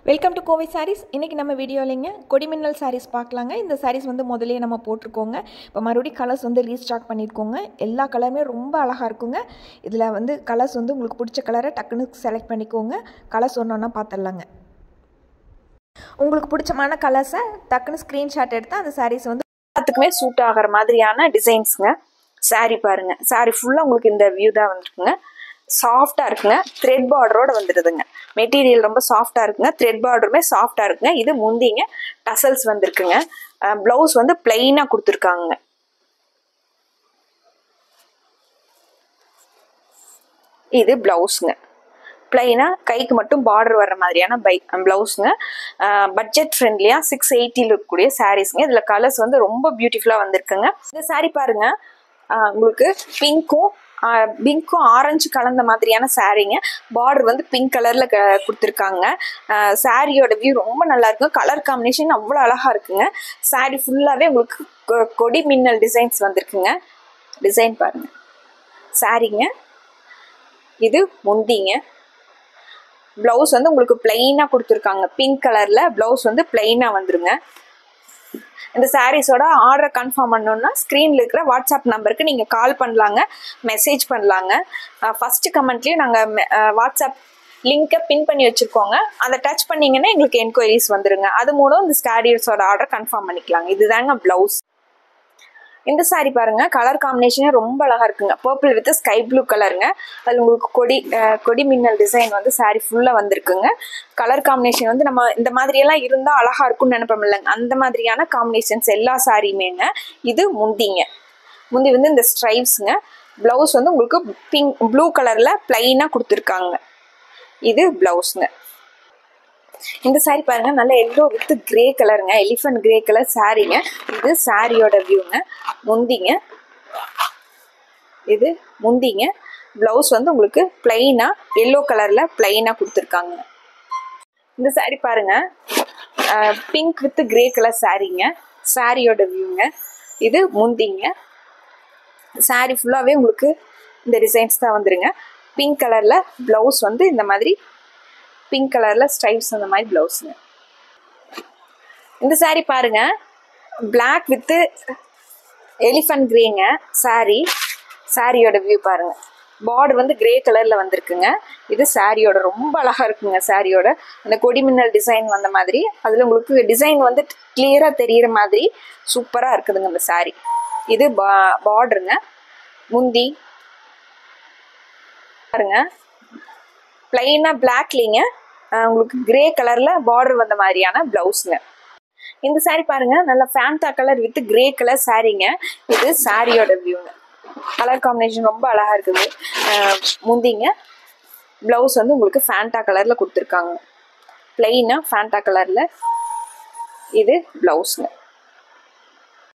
Welcome to Kovai saris. இன்றைக்கி நம்ம வீடியோலைங்க கொடிமின்னல் சாரீஸ் பார்க்கலாங்க. இந்த சாரீஸ் வந்து முதலே நம்ம போட்டிருக்கோங்க. இப்போ மறுபடியும் கலர்ஸ் வந்து ரீஸ்டாக் பண்ணியிருக்கோங்க. எல்லா கலருமே ரொம்ப அழகாக இருக்குங்க. இதில் வந்து கலர்ஸ் வந்து உங்களுக்கு பிடிச்ச கலரை டக்குன்னு செலக்ட் பண்ணிக்கோங்க. கலர்ஸ் ஒன்று ஒன்றா பார்த்துடலாங்க. உங்களுக்கு பிடிச்சமான கலர்ஸை டக்குன்னு ஸ்க்ரீன்ஷாட் எடுத்து அந்த சாரீஸ் வந்து எல்லாத்துக்குமே சூட் ஆகிற மாதிரியான டிசைன்ஸுங்க. சாரீ பாருங்கள், சாரீ ஃபுல்லாக உங்களுக்கு இந்த வியூ தான் வந்துருக்குங்க. சாஃப்டாக இருக்குங்க, த்ரெட் பார்டரோட வந்துடுதுங்க. மெட்டீரியல் ரொம்ப சாஃப்டாக இருக்குங்க, த்ரெட் பார்டருமே சாஃப்டாக இருக்குங்க. இது முந்திங்க, டசல்ஸ் வந்துருக்குங்க. ப்ளவுஸ் வந்து பிளெயினாக கொடுத்துருக்காங்க. இது ப்ளவுஸுங்க, பிளெயினாக கைக்கு மட்டும் பார்டர் வர்ற மாதிரியான ப்ளவுஸுங்க. பட்ஜெட் ஃப்ரெண்ட்லியாக 680 இருக்கக்கூடிய சாரீஸுங்க. இதில் கலர்ஸ் வந்து ரொம்ப பியூட்டிஃபுல்லாக வந்திருக்குங்க. இந்த சாரீ பாருங்க, உங்களுக்கு பிங்க்கும் ஆரஞ்சு கலந்த மாதிரியான சாரீங்க. பார்டர் வந்து பிங்க் கலர்ல கொடுத்துருக்காங்க. சாரியோட வியூ ரொம்ப நல்லா இருக்கும். கலர் காம்பினேஷன் அவ்வளோ அழகா இருக்குங்க. சாரீ ஃபுல்லாவே உங்களுக்கு கொடி மின்னல் டிசைன்ஸ் வந்திருக்குங்க. டிசைன் பாருங்க. சாரீங்க, இது முந்திங்க. பிளவுஸ் வந்து உங்களுக்கு பிளெயினா கொடுத்துருக்காங்க. பிங்க் கலர்ல பிளவுஸ் வந்து பிளெயினா வந்துருங்க. இந்த சாரீஸோட ஆர்டர் கன்ஃபார்ம் பண்ணணும்னா ஸ்க்ரீனில் இருக்கிற வாட்ஸ்அப் நம்பருக்கு நீங்கள் கால் பண்ணலாங்க, மெசேஜ் பண்ணலாங்க. ஃபஸ்ட்டு கமெண்ட்லேயும் நாங்கள் வாட்ஸ்அப் லிங்க்கை பின் பண்ணி வச்சுருக்கோங்க. அதை டச் பண்ணிங்கன்னா எங்களுக்கு என்கொயரிஸ் வந்துடுங்க. அது மூலம் இந்த சாரீஸோட ஆர்டர் கன்ஃபார்ம் பண்ணிக்கலாங்க. இதுதாங்க ப்ளவுஸ். இந்த சாரீ பாருங்க, கலர் காம்பினேஷனே ரொம்ப அழகா இருக்குங்க. பர்பிள் வித் ஸ்கை ப்ளூ கலருங்க. அதில் உங்களுக்கு கொடி மின்னல் டிசைன் வந்து சாரீ ஃபுல்லாக வந்திருக்குங்க. கலர் காம்பினேஷன் வந்து நம்ம இந்த மாதிரியெல்லாம் இருந்தால் அழகா இருக்கும்னு நினைப்போம் இல்லைங்க, அந்த மாதிரியான காம்பினேஷன்ஸ் எல்லா சாரியுமேங்க. இது முந்திங்க. முந்தி வந்து இந்த ஸ்ட்ரைப்ஸுங்க. ப்ளவுஸ் வந்து உங்களுக்கு ப்ளூ கலரில் பிளைனாக கொடுத்துருக்காங்க. இது ப்ளவுஸுங்க. இந்த சாரீ பாருங்க, நல்ல எல்லோ வித் கிரே கலருங்க. எலிஃபண்ட் கிரே கலர் சாரீங்க. இது சாரியோட வியூங்க. முந்திங்க, இது முந்திங்க. பிளவுஸ் வந்து உங்களுக்கு பிளைனா எல்லோ கலர்ல பிளைனா கொடுத்துருக்காங்க. இந்த சாரீ பாருங்க, பிங்க் வித் கிரே கலர் சாரீங்க. சாரியோட வியூங்க. இது முந்திங்க. சாரீ ஃபுல்லாவே உங்களுக்கு இந்த டிசைன்ஸ் தான் வந்துருங்க. பிங்க் கலர்ல பிளவுஸ் வந்து இந்த மாதிரி பிங்க் கலர்ல ஸ்ட்ரைப்ஸ் அந்த மாதிரி பிளவுஸுங்க. இந்த சாரீ பாருங்க, பிளாக் வித் எலிஃபண்ட் கிரேங்க சாரீ. சாரியோட வியூ பாருங்க. பார்டர் வந்து கிரே கலர்ல வந்திருக்குங்க. இது சாரியோட ரொம்ப அழகா இருக்குங்க. சாரியோட அந்த கொடிமின்னல் டிசைன் வந்த மாதிரி, அதுல உங்களுக்கு டிசைன் வந்து கிளியரா தெரியுற மாதிரி சூப்பரா இருக்குதுங்க இந்த சாரீ. இது பார்டருங்க. முந்தி பாருங்க, பிளைனா பிளாக்லிங்க, உங்களுக்கு கிரே கலர்ல பார்டர் வந்த மாதிரியான பிளவுஸ்ங்க. இந்த சாரீ பாருங்க, நல்ல Fanta colour with grey colour சாரீங்க. இது சாரியோட வியூங்க. கலர் காம்பினேஷன் ரொம்ப அழகா இருக்குது. முந்திங்க, பிளவுஸ் வந்து உங்களுக்கு ஃபேண்டா கலர்ல கொடுத்துருக்காங்க. பிளைனா ஃபேண்டா கலர்ல இது பிளவுஸ்ங்க.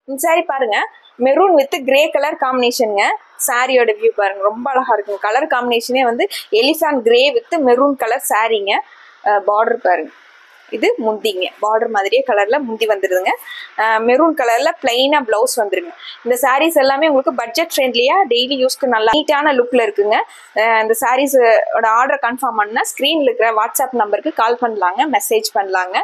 இந்த சாரீ பாருங்க, மெரூன் வித் கிரே கலர் காம்பினேஷனுங்க. சாரியோட வியூ பாருங்க, ரொம்ப அழகா இருக்குங்க. கலர் காம்பினேஷனே வந்து elephant grey with maroon colour சாரீங்க. பார்டர் பாருங்க. இது முந்திங்க. பார்டர் மாதிரியே கலர்ல முந்தி வந்துருதுங்க. மெரூன் கலர்ல பிளைனா பிளவுஸ் வந்துருங்க. இந்த சாரீஸ் எல்லாமே உங்களுக்கு பட்ஜெட் ஃப்ரெண்ட்லியா டெய்லி யூஸ்க்கு நல்லா நீட்டான லுக்ல இருக்குங்க. இந்த சாரீஸோட ஆர்டர் கன்ஃபார்ம் பண்ணா ஸ்க்ரீன்ல இருக்கிற வாட்ஸ்அப் நம்பருக்கு கால் பண்ணலாங்க, மெசேஜ் பண்ணலாங்க.